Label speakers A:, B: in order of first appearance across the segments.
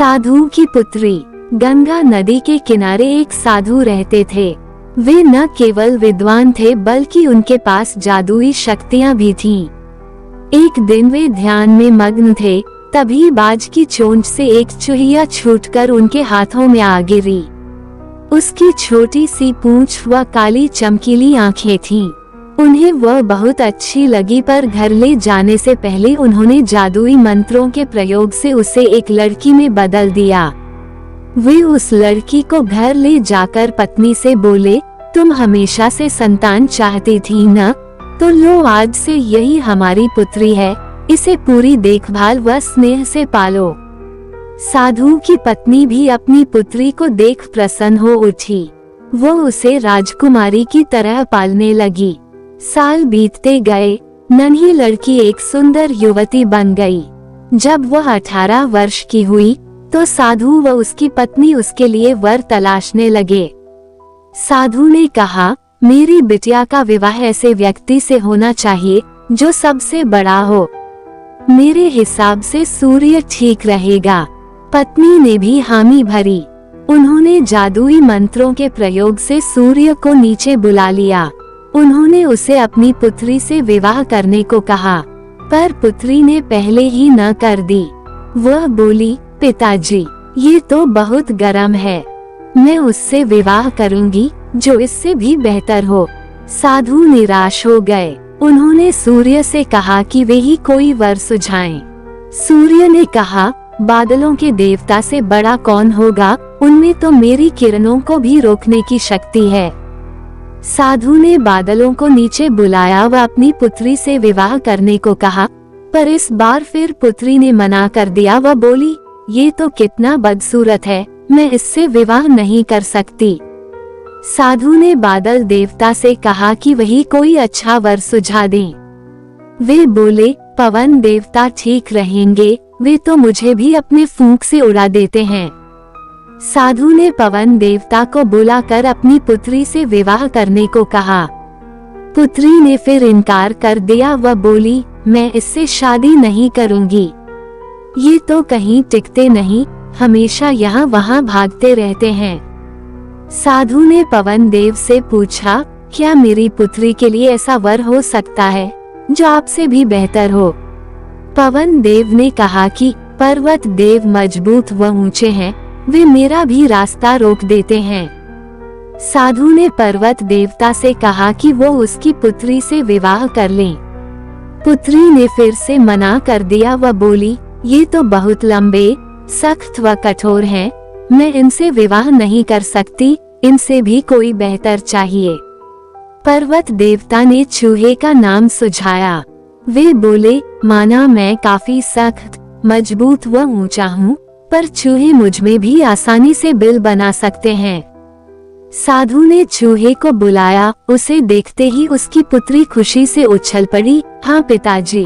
A: साधु की पुत्री। गंगा नदी के किनारे एक साधु रहते थे। वे न केवल विद्वान थे बल्कि उनके पास जादुई शक्तियां भी थीं। एक दिन वे ध्यान में मग्न थे, तभी बाज की चोंच से एक चूहिया छूटकर उनके हाथों में आ गिरी। उसकी छोटी सी पूंछ व काली चमकीली आंखें थीं। उन्हें वह बहुत अच्छी लगी, पर घर ले जाने से पहले उन्होंने जादुई मंत्रों के प्रयोग से उसे एक लड़की में बदल दिया। वे उस लड़की को घर ले जाकर पत्नी से बोले, तुम हमेशा से संतान चाहती थी न, तो लो आज से यही हमारी पुत्री है, इसे पूरी देखभाल व स्नेह से पालो। साधु की पत्नी भी अपनी पुत्री को देख प्रसन्न हो उठी। वो उसे राजकुमारी की तरह पालने लगी। साल बीतते गए, नन्ही लड़की एक सुंदर युवती बन गई। जब वह 18 वर्ष की हुई तो साधु व उसकी पत्नी उसके लिए वर तलाशने लगे। साधु ने कहा, मेरी बिटिया का विवाह ऐसे व्यक्ति से होना चाहिए जो सबसे बड़ा हो। मेरे हिसाब से सूर्य ठीक रहेगा। पत्नी ने भी हामी भरी। उन्होंने जादुई मंत्रों के प्रयोग से सूर्य को नीचे बुला लिया। उन्होंने उसे अपनी पुत्री से विवाह करने को कहा, पर पुत्री ने पहले ही न कर दी। वह बोली, पिताजी, ये तो बहुत गर्म है, मैं उससे विवाह करूंगी जो इससे भी बेहतर हो। साधु निराश हो गए। उन्होंने सूर्य से कहा कि वे ही कोई वर सुझाएं। सूर्य ने कहा, बादलों के देवता से बड़ा कौन होगा, उनमें तो मेरी किरणों को भी रोकने की शक्ति है। साधु ने बादलों को नीचे बुलाया व अपनी पुत्री से विवाह करने को कहा, पर इस बार फिर पुत्री ने मना कर दिया। वह बोली, ये तो कितना बदसूरत है, मैं इससे विवाह नहीं कर सकती। साधु ने बादल देवता से कहा कि वही कोई अच्छा वर सुझा दें। वे बोले, पवन देवता ठीक रहेंगे, वे तो मुझे भी अपने फूंक से उड़ा देते हैं। साधु ने पवन देवता को बुलाकर अपनी पुत्री से विवाह करने को कहा। पुत्री ने फिर इनकार कर दिया। वह बोली, मैं इससे शादी नहीं करूंगी, ये तो कहीं टिकते नहीं, हमेशा यहाँ वहाँ भागते रहते हैं। साधु ने पवन देव से पूछा, क्या मेरी पुत्री के लिए ऐसा वर हो सकता है जो आपसे भी बेहतर हो? पवन देव ने कहा कि पर्वत देव मजबूत व ऊंचे हैं, वे मेरा भी रास्ता रोक देते हैं। साधु ने पर्वत देवता से कहा कि वो उसकी पुत्री से विवाह कर लें। पुत्री ने फिर से मना कर दिया। वह बोली, ये तो बहुत लंबे, सख्त व कठोर हैं, मैं इनसे विवाह नहीं कर सकती, इनसे भी कोई बेहतर चाहिए। पर्वत देवता ने चूहे का नाम सुझाया। वे बोले, माना मैं काफी सख्त, मजबूत व ऊंचा हूँ, पर चूहे मुझ में भी आसानी से बिल बना सकते हैं। साधु ने चूहे को बुलाया। उसे देखते ही उसकी पुत्री खुशी से उछल पड़ी। हाँ पिताजी,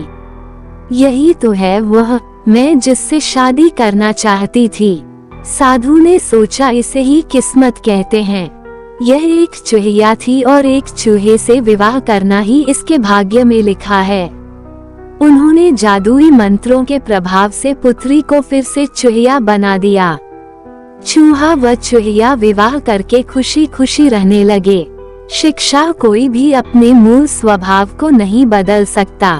A: यही तो है वह, मैं जिससे शादी करना चाहती थी। साधु ने सोचा, इसे ही किस्मत कहते हैं। यह एक चूहिया थी और एक चूहे से विवाह करना ही इसके भाग्य में लिखा है। उन्होंने जादुई मंत्रों के प्रभाव से पुत्री को फिर से चूहिया बना दिया। चूहा व चूहिया विवाह करके खुशी खुशी रहने लगे। शिक्षा कोई भी अपने मूल स्वभाव को नहीं बदल सकता।